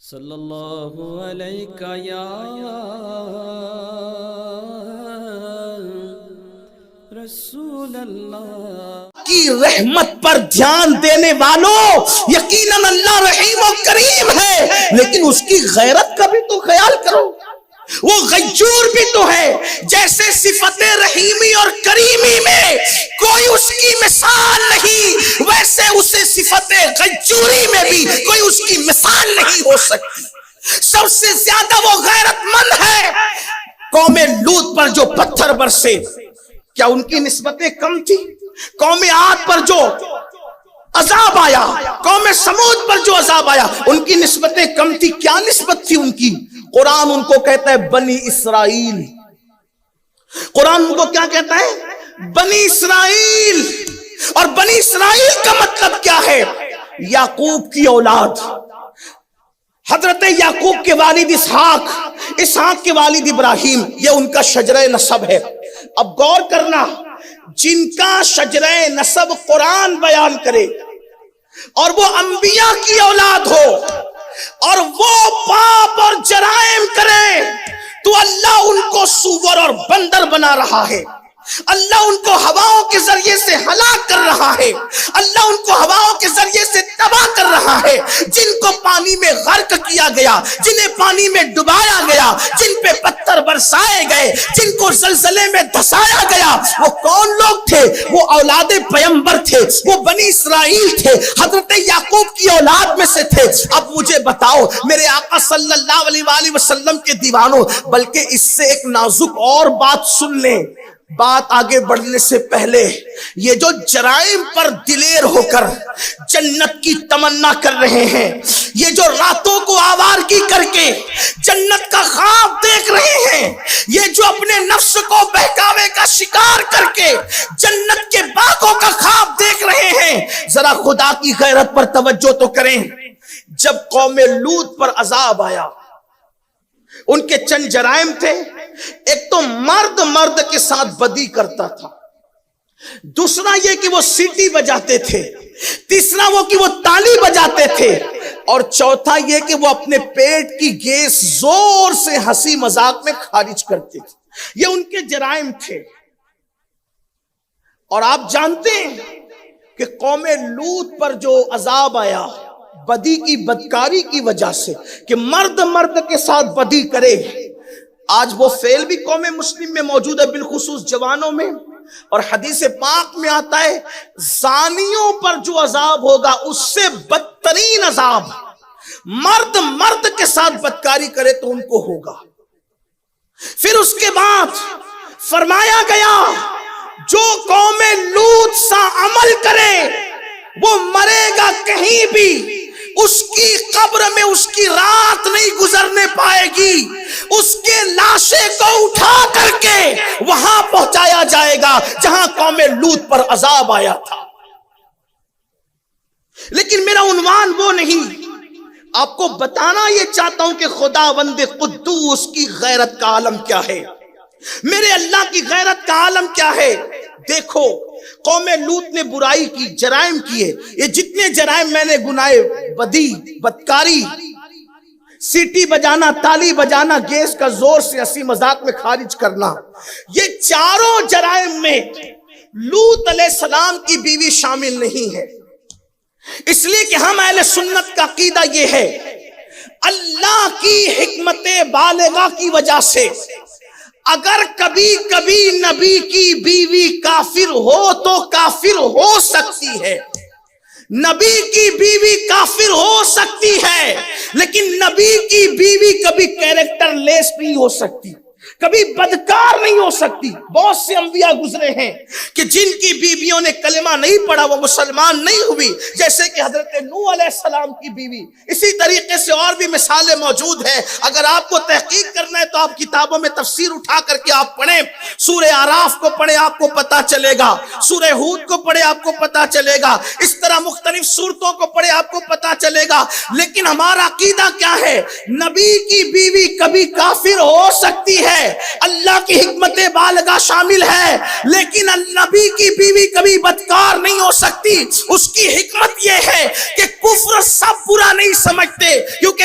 صلی اللہ علیہ یا رسول اللہ کی رحمت پر دھیان دینے والوں، یقیناً اللہ رحیم و کریم ہے، لیکن اس کی غیرت کا بھی تو خیال کرو، وہ غیور بھی تو ہے۔ جیسے صفت رحیمی اور کریمی میں کوئی اس کی مثال نہیں، ویسے اسے صفت غیوری میں بھی کوئی اس کی مثال نہیں ہو سکتی۔ سب سے زیادہ وہ غیرت مند ہے۔ قوم لوط پر جو پتھر برسے، کیا ان کی نسبتیں کم تھی؟ قوم عاد پر جو عذاب آیا، قوم سمود پر جو عذاب آیا، ان کی نسبتیں کم تھی؟ کیا نسبت تھی ان کی؟ قرآن ان کو کہتا ہے بنی اسرائیل۔ قرآن ان کو کیا کہتا ہے؟ بنی اسرائیل۔ اور بنی اسرائیل کا مطلب کیا ہے؟ یعقوب کی اولاد، حضرت یعقوب کے والد اسحاق، اسحاق کے والد ابراہیم، یہ ان کا شجرہ نسب ہے۔ اب غور کرنا، جن کا شجرہ نسب قرآن بیان کرے اور وہ انبیاء کی اولاد ہو اور وہ پاپ اور جرائم کرے، تو اللہ ان کو سور اور بندر بنا رہا ہے۔ اللہ ان کو ہواؤں کے ذریعے سے ہلاک کر رہا ہے۔ اللہ ان کو ہواؤں کے ذریعے سے تباہ کر رہا ہے۔ جن کو پانی میں غرق کیا گیا، جنہیں پانی میں ڈبایا گیا، جن پہ پتھر برسائے گئے، جن کو زلزلے میں دھسایا گیا، وہ کون لوگ تھے؟ وہ اولاد پیغمبر تھے، وہ بنی اسرائیل تھے، حضرت یعقوب کی اولاد میں سے تھے۔ اب مجھے بتاؤ میرے آقا صلی اللہ علیہ وآلہ وسلم کے دیوانوں، بلکہ اس سے ایک نازک اور بات سن لیں۔ بات آگے بڑھنے سے پہلے، یہ جو جرائم پر دلیر ہو کر جنت کی تمنا کر رہے ہیں، یہ جو راتوں کو آوارگی کر کے جنت کا خواب دیکھ رہے ہیں، یہ جو اپنے نفس کو بہکاوے کا شکار کر کے جنت کے باغوں کا خواب دیکھ رہے ہیں، ذرا خدا کی غیرت پر توجہ تو کریں۔ جب قوم لوط پر عذاب آیا، ان کے چند جرائم تھے۔ ایک تو مرد کے ساتھ بدی کرتا تھا، دوسرا یہ کہ وہ سیٹی بجاتے تھے، تیسرا وہ کہ وہ تالی بجاتے تھے، اور چوتھا یہ کہ وہ اپنے پیٹ کی گیس زور سے ہنسی مذاق میں خارج کرتے تھے۔ یہ ان کے جرائم تھے۔ اور آپ جانتے ہیں کہ قوم لوط پر جو عذاب آیا بدی کی بدکاری کی وجہ سے، کہ مرد کے ساتھ بدی کرے، آج وہ فعل بھی قوم مسلم میں موجود ہے، بالخصوص جوانوں میں۔ اور حدیث پاک میں آتا ہے زانیوں پر جو عذاب ہوگا اس سے بدترین عذاب مرد کے ساتھ بدکاری کرے تو ان کو ہوگا۔ پھر اس کے بعد فرمایا گیا جو قوم لوط سا عمل کرے وہ مرے گا کہیں بھی، اس کی قبر میں اس کی رات نہیں گزرنے پائے گی، اس کے لاشے کو اٹھا کر کے وہاں پہنچایا جائے گا جہاں قوم لوط پر عذاب آیا تھا۔ لیکن میرا عنوان وہ نہیں، آپ کو بتانا یہ چاہتا ہوں کہ خداوند قدوس کی غیرت کا عالم کیا ہے، میرے اللہ کی غیرت کا عالم کیا ہے۔ دیکھو قوم لوط نے برائی کی، جرائم کیے، یہ جتنے جرائم میں نے گنائے، بدی، بدکاری، سیٹی بجانا، تالی بجانا، گیس کا زور سے ہنسی مذاق میں خارج کرنا، یہ چاروں جرائم میں لوط علیہ السلام کی بیوی شامل نہیں ہے۔ اس لیے کہ ہم اہل سنت کا عقیدہ یہ ہے، اللہ کی حکمت بالغہ کی وجہ سے اگر کبھی کبھی نبی کی بیوی کافر ہو تو کافر ہو سکتی ہے، نبی کی بیوی کافر ہو سکتی ہے، لیکن نبی کی بیوی کبھی کیریکٹر لیس نہیں ہو سکتی، کبھی بدکار نہیں ہو سکتی۔ بہت سے انبیاء گزرے ہیں کہ جن کی بیویوں نے کلمہ نہیں پڑھا وہ مسلمان نہیں ہوئی، جیسے کہ حضرت نوح علیہ السلام کی بیوی۔ اسی طریقے سے اور بھی مثالیں موجود ہیں۔ اگر آپ کو تحقیق کرنا ہے تو آپ کتابوں میں تفسیر اٹھا کر کے آپ پڑھیں، سورہ اعراف کو پڑھیں آپ کو پتا چلے گا، سورہ ہود کو پڑھیں آپ کو پتا چلے گا، اس طرح مختلف سورتوں کو پڑھیں آپ کو پتا چلے گا۔ لیکن ہمارا عقیدہ کیا ہے؟ نبی کی بیوی کبھی کافر ہو سکتی ہے، اللہ کی حکمت بالغہ شامل ہے، لیکن نبی کی بیوی کبھی بدکار نہیں ہو سکتی۔ اس کی حکمت یہ ہے کہ کفر سب برا نہیں سمجھتے، کیونکہ